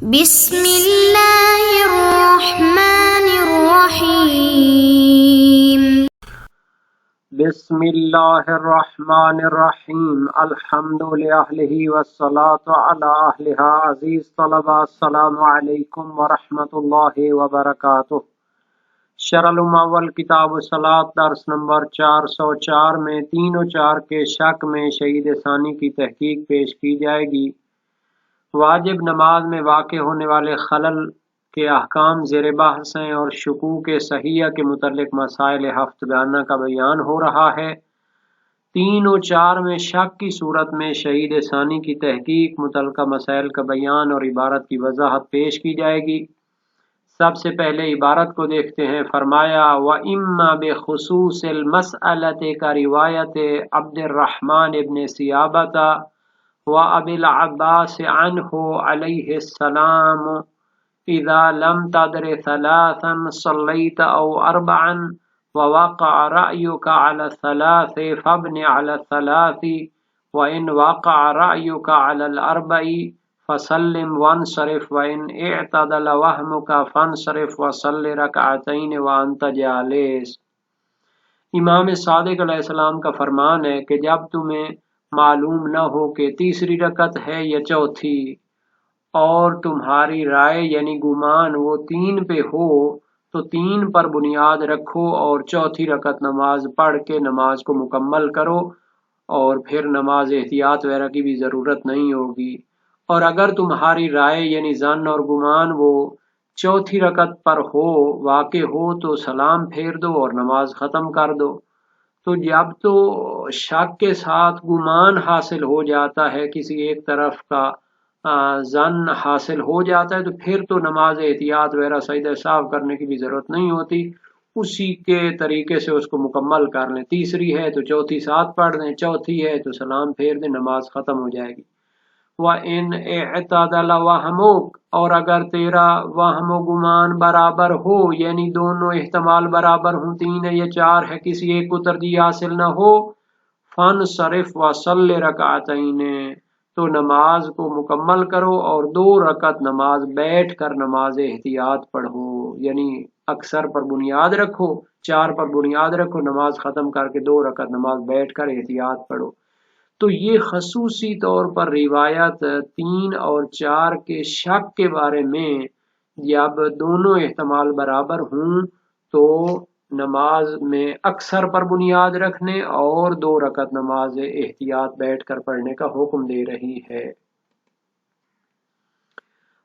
بسم اللہ الرحمن الرحیم بسم اللہ الرحمن الرحیم الحمد للہ والصلاة علی اہلہا عزیز طلبہ السلام علیکم ورحمۃ اللہ وبرکاتہ۔ شرح المعول کتاب الصلاۃ درس نمبر 404 میں 3 و 4 کے شک میں شہید ثانی کی تحقیق پیش کی جائے گی۔ واجب نماز میں واقع ہونے والے خلل کے احکام زیر بحث ہیں اور شکوک صحیحہ کے متعلق مسائل ہفت بیانہ کا بیان ہو رہا ہے۔ 3 و 4 میں شک کی صورت میں شہید ثانی کی تحقیق، متعلقہ مسائل کا بیان اور عبارت کی وضاحت پیش کی جائے گی۔ سب سے پہلے عبارت کو دیکھتے ہیں۔ فرمایا وَإِمَّا بِخُصُوصِ الْمَسْأَلَةِ کا روایت عبد الرحمن ابن سیابۃ وَأَبِي الْعَبَّاسِ عَنْهُ علیہ السلام اذا لم تدر ثلاثا صلیت او اربعا ووقع رأيك على الثلاث فابن على الثلاث وإن وقع رأيك على الأربع فسلم وانصرف وإن اعتدل وهمك فانصرف وصل ركعتين وأنت جالس۔ امام صادق علیہ السلام کا فرمان ہے کہ جب تمہیں معلوم نہ ہو کہ تیسری رکعت ہے یا چوتھی اور تمہاری رائے یعنی گمان وہ 3 پہ ہو تو 3 پر بنیاد رکھو اور چوتھی رکعت نماز پڑھ کے نماز کو مکمل کرو، اور پھر نماز احتیاط وغیرہ کی بھی ضرورت نہیں ہوگی۔ اور اگر تمہاری رائے یعنی ظن اور گمان وہ چوتھی رکعت پر واقع ہو تو سلام پھیر دو اور نماز ختم کر دو۔ تو جب تو شک کے ساتھ گمان حاصل ہو جاتا ہے، کسی ایک طرف کا ظن حاصل ہو جاتا ہے، تو پھر تو نماز احتیاط وغیرہ سجدہ سہو کرنے کی بھی ضرورت نہیں ہوتی، اسی کے طریقے سے اس کو مکمل کر لیں۔ تیسری ہے تو چوتھی ساتھ پڑھ دیں، چوتھی ہے تو سلام پھیر دیں، نماز ختم ہو جائے گی۔ وَإِنْ اعْتَدَلَ وَهْمُكَ اور اگر تیرا وہم و گمان برابر ہو یعنی دونوں احتمال برابر ہوں، 3 ہے یا 4 ہے، کسی ایک کو ترجیح حاصل نہ ہو، فَانْصَرِفْ وَصَلِّ رَكْعَتَيْنِ تو نماز کو مکمل کرو اور 2 رکعت نماز بیٹھ کر نماز احتیاط پڑھو، یعنی اکثر پر بنیاد رکھو، 4 پر بنیاد رکھو، نماز ختم کر کے 2 رکعت نماز بیٹھ کر احتیاط پڑھو۔ تو یہ خصوصی طور پر روایت 3 اور 4 کے شک کے بارے میں، جب دونوں احتمال برابر ہوں تو نماز میں اکثر پر بنیاد رکھنے اور 2 رکعت نماز احتیاط بیٹھ کر پڑھنے کا حکم دے رہی ہے۔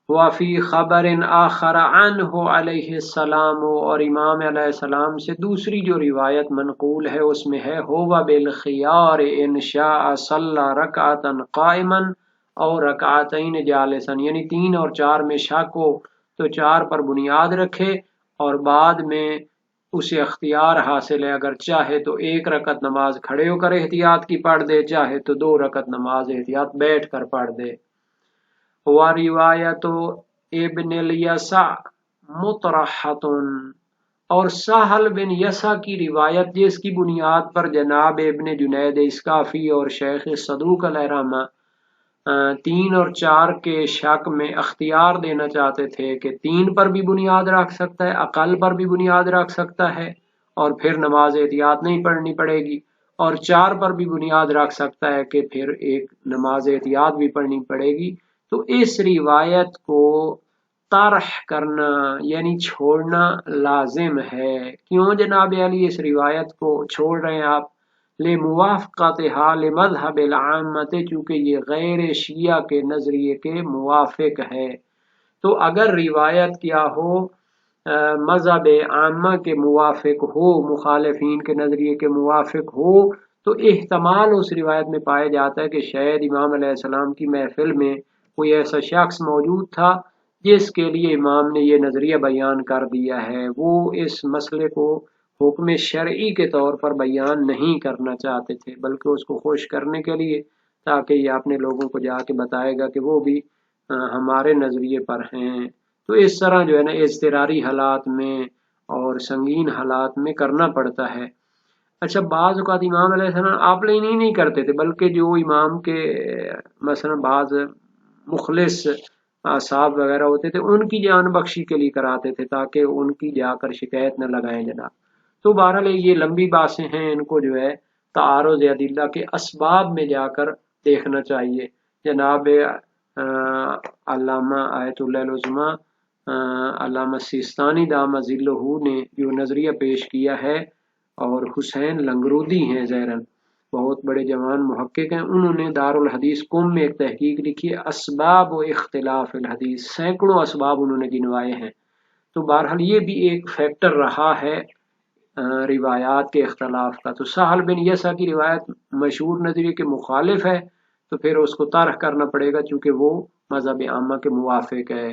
وفی خبر آخر عنہ علیہ السلام اور امام علیہ السلام سے دوسری جو روایت منقول ہے اس میں ہے ہوا بالخیار ان شاء صلی رکعتا قائما اور رکعتین جالسا، یعنی 3 اور 4 میں شک ہو تو 4 پر بنیاد رکھے اور بعد میں اسے اختیار حاصل ہے، اگر چاہے تو 1 رکعت نماز کھڑے ہو کر احتیاط کی پڑھ دے، چاہے تو 2 رکعت نماز احتیاط بیٹھ کر پڑھ دے۔ وَرِوَایَتُ ابن الیسع مطرحۃ اور سہل بن یسع کی روایت جس کی بنیاد پر جناب ابن جنید اسکافی اور شیخ صدوق علیہ رحمہ 3 اور 4 کے شک میں اختیار دینا چاہتے تھے کہ 3 پر بھی بنیاد رکھ سکتا ہے، اقل پر بھی بنیاد رکھ سکتا ہے اور پھر نماز احتیاط نہیں پڑھنی پڑے گی، اور 4 پر بھی بنیاد رکھ سکتا ہے کہ پھر ایک نماز احتیاط بھی پڑھنی پڑے گی۔ تو اس روایت کو طرح کرنا یعنی چھوڑنا لازم ہے۔ کیوں جناب علی اس روایت کو چھوڑ رہے ہیں آپ؟ لِمُوَافَقَتِهَا لِمَذْهَبِ الْعَامَّةِ چونکہ یہ غیر شیعہ کے نظریے کے موافق ہے۔ تو اگر روایت کیا ہو مذہب عامہ کے موافق ہو، مخالفین کے نظریے کے موافق ہو، تو احتمال اس روایت میں پایا جاتا ہے کہ شاید امام علیہ السلام کی محفل میں کوئی ایسا شخص موجود تھا جس کے لیے امام نے یہ نظریہ بیان کر دیا ہے، وہ اس مسئلے کو حکم شرعی کے طور پر بیان نہیں کرنا چاہتے تھے بلکہ اس کو خوش کرنے کے لیے، تاکہ یہ اپنے لوگوں کو جا کے بتائے گا کہ وہ بھی ہمارے نظریے پر ہیں۔ تو اس طرح جو ہے نا اضطراری حالات میں اور سنگین حالات میں کرنا پڑتا ہے۔ اچھا، بعض اوقات امام علیہ السلام آپ نہیں کرتے تھے، بلکہ جو امام کے مثلا بعض مخلص اصحاب وغیرہ ہوتے تھے ان کی جان بخشی کے لیے کراتے تھے تاکہ ان کی جا کر شکایت نہ لگائیں جناب۔ تو بہرحال یہ لمبی باتیں ہیں، ان کو جو ہے تعارض ادلہ کے اسباب میں جا کر دیکھنا چاہیے۔ جناب علامہ آیت اللہ العظمیٰ علامہ سیستانی دامہ ظلہ نے جو نظریہ پیش کیا ہے، اور حسین لنگرودی ہیں زیرن، بہت بڑے جوان محقق ہیں، انہوں نے دارالحدیث قم میں ایک تحقیق لکھی ہے اسباب و اختلاف الحدیث، سینکڑوں اسباب انہوں نے گنوائے ہیں۔ تو بہرحال یہ بھی ایک فیکٹر رہا ہے روایات کے اختلاف کا۔ تو سہل بن یسع کی روایت مشہور نظریے کے مخالف ہے، تو پھر اس کو طرح کرنا پڑے گا چونکہ وہ مذہب عامہ کے موافق ہے۔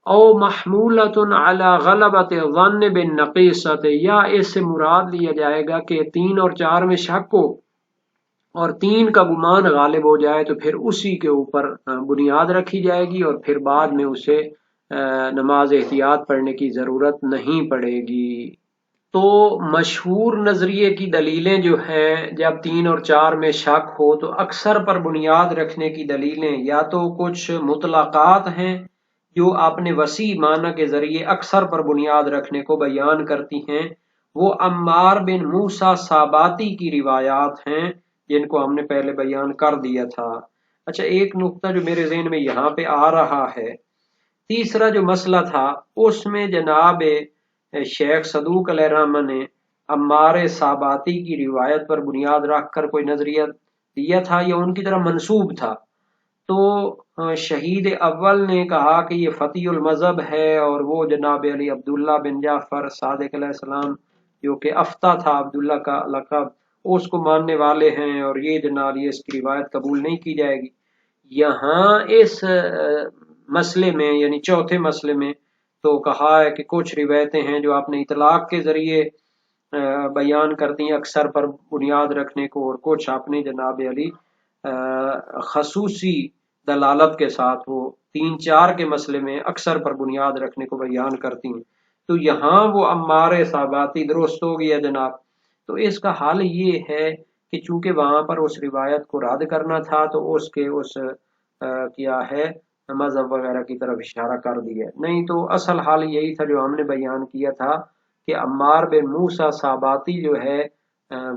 او محمولۃ علی غلبۃ الظن بالنقیصۃ، یا اس سے مراد لیا جائے گا کہ 3 اور 4 میں شک ہو اور 3 کا گمان غالب ہو جائے تو پھر اسی کے اوپر بنیاد رکھی جائے گی، اور پھر بعد میں اسے نماز احتیاط پڑھنے کی ضرورت نہیں پڑے گی۔ تو مشہور نظریے کی دلیلیں جو ہیں، جب 3 اور 4 میں شک ہو تو اکثر پر بنیاد رکھنے کی دلیلیں یا تو کچھ مطلقات ہیں جو اپنے وسیع معنی کے ذریعے اکثر پر بنیاد رکھنے کو بیان کرتی ہیں، وہ عمار بن موسیٰ ساباتی کی روایات ہیں جن کو ہم نے پہلے بیان کر دیا تھا۔ اچھا، ایک نقطہ جو میرے ذہن میں یہاں پہ آ رہا ہے، تیسرا جو مسئلہ تھا اس میں جناب شیخ صدوق علیہ الرحمہ نے عمار ساباتی کی روایت پر بنیاد رکھ کر کوئی نظریہ دیا تھا یا ان کی طرح منسوب تھا؟ تو شہید اول نے کہا کہ یہ فتح المذہب ہے، اور وہ جناب علی عبداللہ بن جعفر صادق علیہ السلام جو کہ افتہ تھا عبداللہ کا لقب، اس کو ماننے والے ہیں، اور یہ جناب یہ اس کی روایت قبول نہیں کی جائے گی۔ یہاں اس مسئلے میں یعنی چوتھے مسئلے میں تو کہا ہے کہ کچھ روایتیں ہیں جو آپ نے اطلاق کے ذریعے بیان کرتی ہیں اکثر پر بنیاد رکھنے کو، اور کچھ اپنے جناب علی خصوصی دلالت کے ساتھ وہ 3-4 کے مسئلے میں اکثر پر بنیاد رکھنے کو بیان کرتی ہیں۔ تو یہاں وہ عمار ساباتی درست ہو گیا جناب۔ تو اس کا حل یہ ہے کہ چونکہ وہاں پر اس روایت کو رد کرنا تھا تو اس کے کیا ہے مذہب وغیرہ کی طرف اشارہ کر دیا، نہیں تو اصل حال یہی تھا جو ہم نے بیان کیا تھا کہ عمار بن موسیٰ ساباتی جو ہے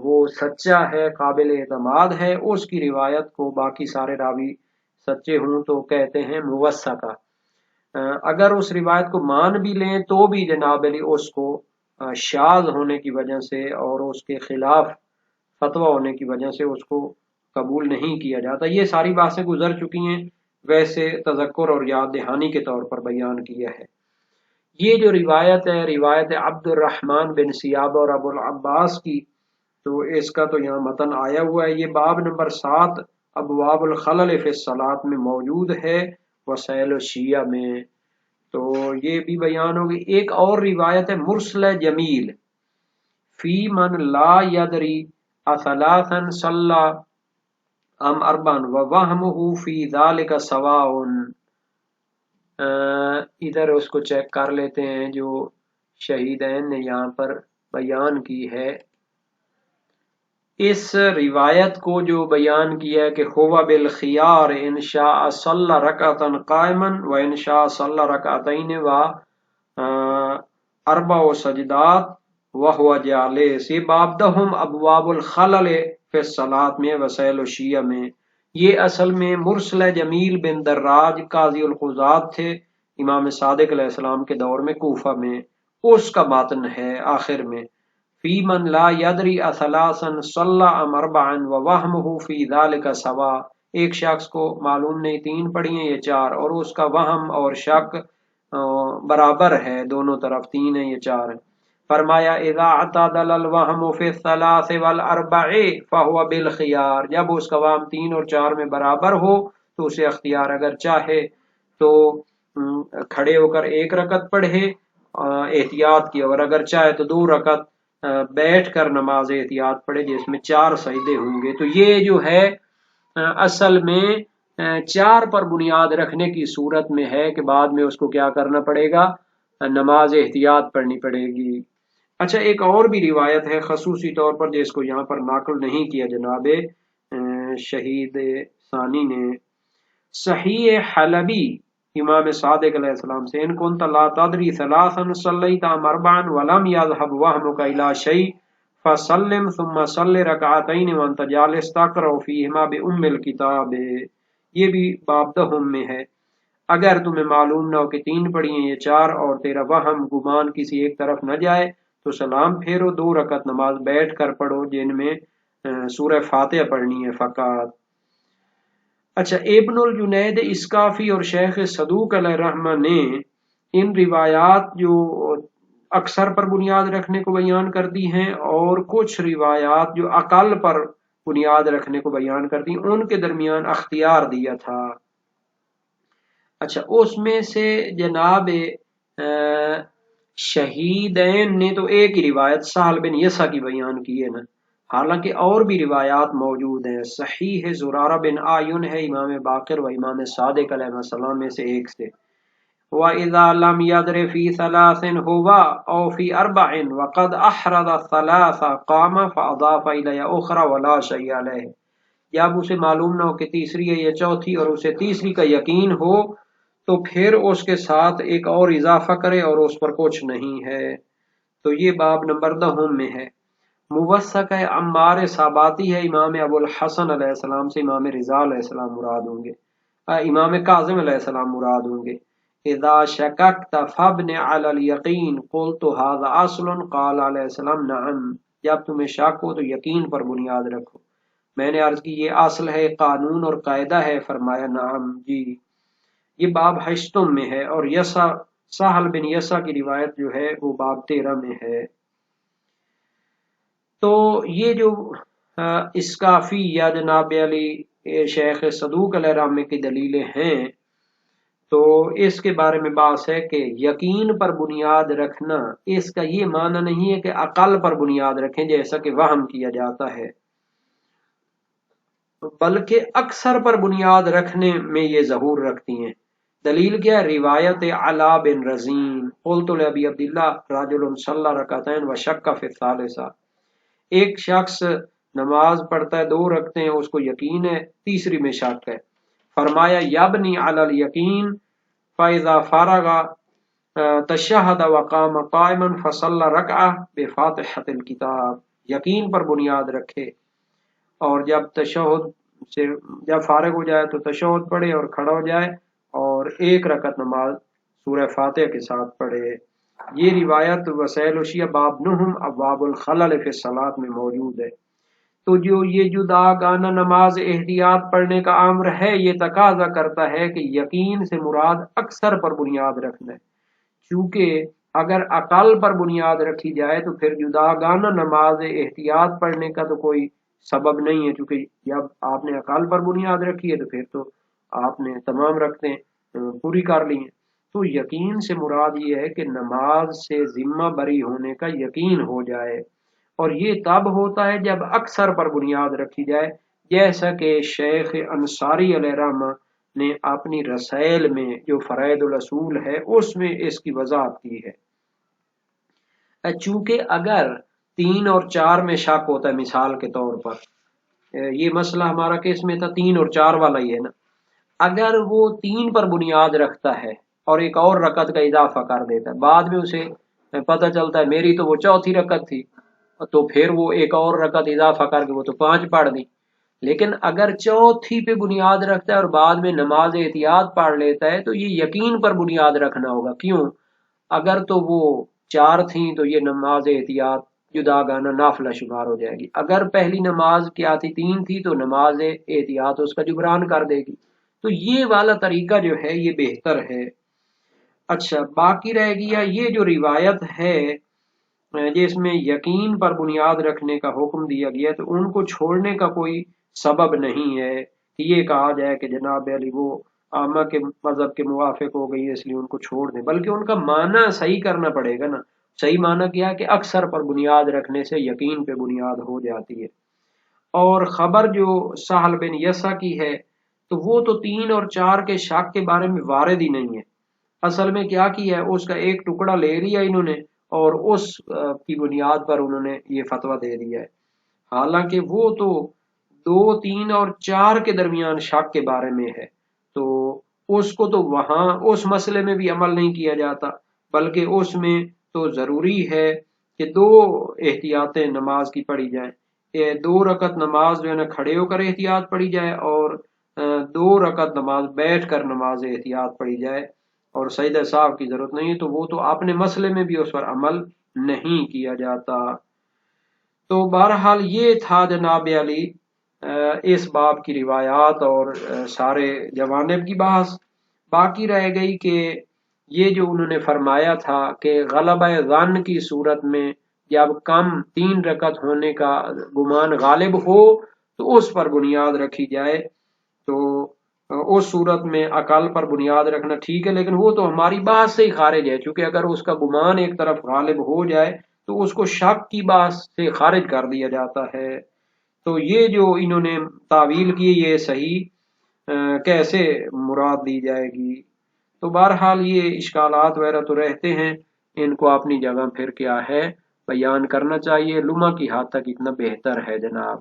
وہ سچا ہے، قابل اعتماد ہے، اس کی روایت کو باقی سارے راوی سچے ہوں تو کہتے ہیں موثقہ۔ اگر اس روایت کو مان بھی لیں تو بھی جناب علی اس کو شاذ ہونے کی وجہ سے اور اس کے خلاف فتویٰ ہونے کی وجہ سے اس کو قبول نہیں کیا جاتا۔ یہ ساری باتیں گزر چکی ہیں، ویسے تذکر اور یاد دہانی کے طور پر بیان کیا ہے۔ یہ جو روایت ہے، روایت عبد الرحمن بن سیاب اور ابو العباس کی، تو اس کا تو یہاں متن آیا ہوا ہے، یہ باب نمبر 7 ابواب الخلل فی الصلاۃ میں موجود ہے، وسائل الشیعہ میں، تو یہ بھی بیان ہوگی۔ ایک اور روایت ہے مرسل جمیل فی من لا یدری اثلاثا صلی ام اربعا ووہمہ فی ذالک سواء، ادھر اس کو چیک کر لیتے ہیں جو شہیدین نے یہاں پر بیان کی ہے۔ اس روایت کو جو بیان کیا ہے کہ ہوا بالخیار ان شاء صلی رکعتا قائما و ان شاء صلی رکعتین و اربع سجدات وہو جالس، یہ بابدہم ابواب الخلل فی الصلاۃ میں وسائل الشیعہ میں۔ یہ اصل میں مرسل جمیل بن دراج قاضی القضات تھے امام صادق علیہ السلام کے دور میں کوفہ میں، اس کا متن ہے آخر میں فی من لا یدری اثلاثا صلی ام اربعا ووہمہ فی ذالک سواء، ایک شخص کو معلوم نہیں 3 پڑھی ہیں یا 4، اور اس کا وہم اور شک برابر ہے، دونوں طرف 3 ہیں یا 4 ہیں۔ فرمایا اذا اعتدل الوہم فی الثلاث والاربع فہو بالخیار، جب اس کا وہم 3 اور 4 میں برابر ہو تو اسے اختیار، اگر چاہے تو کھڑے ہو کر 1 رکعت پڑھے احتیاط کی، اور اگر چاہے تو 2 رکعت بیٹھ کر نماز احتیاط پڑھے جس میں 4 سجدے ہوں گے۔ تو یہ جو ہے اصل میں 4 پر بنیاد رکھنے کی صورت میں ہے کہ بعد میں اس کو کیا کرنا پڑے گا، نماز احتیاط پڑھنی پڑے گی۔ اچھا، ایک اور بھی روایت ہے خصوصی طور پر جس کو یہاں پر نقل نہیں کیا جناب شہید ثانی نے، صحیح حلبی امام صادق علیہ السلام سے ان كنت لا تدری ثلاثا صلیت ام اربعا ولم يذهب وهمك الى شيء فسلم ثم صل رکعتین وانت جالس تقرأ فیہما بأم الکتاب. یہ بھی باب دہم میں ہے. اگر تمہیں معلوم نہ ہو کہ 3 پڑھی ہیں یا 4 اور تیرا وہم گمان کسی ایک طرف نہ جائے تو سلام پھیرو، 2 رکعت نماز بیٹھ کر پڑھو جن میں سورہ فاتحہ پڑھنی ہے فقط. اچھا، ابن الجنید اسکافی اور شیخ صدوق علیہ رحمہ نے ان روایات جو اکثر پر بنیاد رکھنے کو بیان کر دی ہیں اور کچھ روایات جو اقل پر بنیاد رکھنے کو بیان کر دی، ان کے درمیان اختیار دیا تھا. اچھا، اس میں سے جناب شہیدین نے تو ایک ہی روایت سہل بن یسع کی بیان کی ہے نا، حالانکہ اور بھی روایات موجود ہیں. صحیح زرارہ بن آیون ہے امام باقر و امام صادق علیہ السلام میں سے ایک سے. وَإِذَا لَمْ يَدْرِ فِي ثَلَاثٍ هُوَ أَوْ فِي أَرْبَعٍ وَقَدْ أَحْرَزَ الثَّلَاثَ قَامَ فَأَضَافَ إِلَيْهَا أُخْرَى وَلَا شَيْءَ عَلَيْهِ. جب اسے معلوم نہ ہو کہ تیسری ہے یا چوتھی اور اسے تیسری کا یقین ہو تو پھر اس کے ساتھ ایک اور اضافہ کرے اور اس پر کچھ نہیں ہے. تو یہ باب نمبر 10 میں ہے. موثق ہے عمار صاباتی ہے امام ابو الحسن علیہ السلام سے امام رضا علیہ السلام مراد ہوں گے، امام کاظم علیہ السلام مراد ہوں گے. اذا شککت فابن علی الیقین قلت هذا اصل قال علیہ السلام نعم. جب تمہیں شک ہو تو یقین پر بنیاد رکھو. میں نے عرض کی یہ اصل ہے، قانون اور قاعدہ ہے. فرمایا نعم جی. یہ باب 8 میں ہے اور سہل بن یسع کی روایت جو ہے وہ باب 13 میں ہے. تو یہ جو اسکافی یا جناب علی شیخ صدوق علیہ رحمہ کی دلیلیں ہیں تو اس کے بارے میں بات ہے کہ یقین پر بنیاد رکھنا اس کا یہ معنی نہیں ہے کہ عقل پر بنیاد رکھیں جیسا کہ وہم کیا جاتا ہے، بلکہ اکثر پر بنیاد رکھنے میں یہ ظہور رکھتی ہیں. دلیل کیا ہے؟ روایت علا بن رزین قلت لابی عبداللہ رجل صلی رکعتین وشک فی الثالثہ. ایک شخص نماز پڑھتا ہے 2 رکعتیں ہیں، اس کو یقین ہے، تیسری میں شک ہے. فرمایا یبنی علی الیقین فاذا فرغ تشہد وقام قائما فصلی رکعہ بفاتحۃ الکتاب. یقین پر بنیاد رکھے اور جب فارغ ہو جائے تو تشہد پڑھے اور کھڑا ہو جائے اور 1 رکعت نماز سورہ فاتحہ کے ساتھ پڑھے. یہ روایت وسائل الشیعہ باب 9 ابواب الخلل فی الصلاۃ میں موجود ہے. تو جو یہ جداگانہ نماز احتیاط پڑھنے کا امر ہے یہ تقاضا کرتا ہے کہ یقین سے مراد اکثر پر بنیاد رکھنا ہے، چونکہ اگر عقل پر بنیاد رکھی جائے تو پھر جداگانہ نماز احتیاط پڑھنے کا تو کوئی سبب نہیں ہے، چونکہ جب آپ نے عقل پر بنیاد رکھی ہے تو پھر تو آپ نے تمام رکھتے پوری کر لی ہیں. تو یقین سے مراد یہ ہے کہ نماز سے ذمہ بری ہونے کا یقین ہو جائے، اور یہ تب ہوتا ہے جب اکثر پر بنیاد رکھی جائے، جیسا کہ شیخ انصاری علیہ رحمہ نے اپنی رسائل میں جو فرائد الاصول ہے اس میں اس کی وضاحت کی ہے. چونکہ اگر 3 اور 4 میں شک ہوتا ہے، مثال کے طور پر یہ مسئلہ ہمارا کس میں تھا 3 اور 4 والا ہی ہے نا، اگر وہ 3 پر بنیاد رکھتا ہے اور ایک اور رکعت کا اضافہ کر دیتا ہے، بعد میں اسے پتہ چلتا ہے میری تو وہ 4تھی رکعت تھی، تو پھر وہ ایک اور رکعت اضافہ کر کے وہ تو 5 پڑھ دی. لیکن اگر 4تھی پہ بنیاد رکھتا ہے اور بعد میں نماز احتیاط پڑھ لیتا ہے تو یہ یقین پر بنیاد رکھنا ہوگا. کیوں؟ اگر تو وہ 4 تھیں تو یہ نماز احتیاط جداگانہ نافلہ شمار ہو جائے گی. اگر پہلی نماز کیا تھی 3 تھی تو نماز احتیاط اس کا جبران کر دے گی. تو یہ والا طریقہ جو ہے یہ بہتر ہے. اچھا، باقی رہ گیا یہ جو روایت ہے جس میں یقین پر بنیاد رکھنے کا حکم دیا گیا تو ان کو چھوڑنے کا کوئی سبب نہیں ہے کہ یہ کہا جائے کہ جناب علی وہ عامہ کے مذہب کے موافق ہو گئی ہے اس لیے ان کو چھوڑ دیں، بلکہ ان کا معنی صحیح کرنا پڑے گا نا. صحیح معنی کیا کہ اکثر پر بنیاد رکھنے سے یقین پہ بنیاد ہو جاتی ہے. اور خبر جو سہل بن یسع کی ہے تو وہ تو 3 اور 4 کے شک کے بارے میں وارد ہی نہیں ہے. اصل میں کیا کیا ہے، اس کا ایک ٹکڑا لے لیا انہوں نے اور اس کی بنیاد پر انہوں نے یہ فتویٰ دے دیا ہے، حالانکہ وہ تو 2، 3 اور 4 کے درمیان شک کے بارے میں ہے. تو اس کو تو وہاں اس مسئلے میں بھی عمل نہیں کیا جاتا، بلکہ اس میں تو ضروری ہے کہ دو احتیاطیں نماز کی پڑھی جائیں. کہ 2 رکعت نماز جو ہے نا کھڑے ہو کر احتیاط پڑھی جائے، اور 2 رکعت نماز بیٹھ کر نماز احتیاط پڑھی جائے، اور سجدہ سہو کی ضرورت نہیں ہے. تو وہ تو اپنے مسئلے میں بھی اس پر عمل نہیں کیا جاتا. تو بہرحال یہ تھا جناب علی اس باب کی روایات اور سارے جوانب کی بحث. باقی رہ گئی کہ یہ جو انہوں نے فرمایا تھا کہ غلبہ ظن کی صورت میں جب کم 3 رکعت ہونے کا گمان غالب ہو تو اس پر بنیاد رکھی جائے. تو اس صورت میں عقل پر بنیاد رکھنا ٹھیک ہے، لیکن وہ تو ہماری بحث سے ہی خارج ہے، چونکہ اگر اس کا گمان ایک طرف غالب ہو جائے تو اس کو شک کی بحث سے خارج کر دیا جاتا ہے. تو یہ جو انہوں نے تعویل کی یہ صحیح کیسے مراد دی جائے گی؟ تو بہرحال یہ اشکالات وغیرہ تو رہتے ہیں، ان کو اپنی جگہ پھر کیا ہے بیان کرنا چاہیے. لمحہ کی حد تک اتنا بہتر ہے جناب.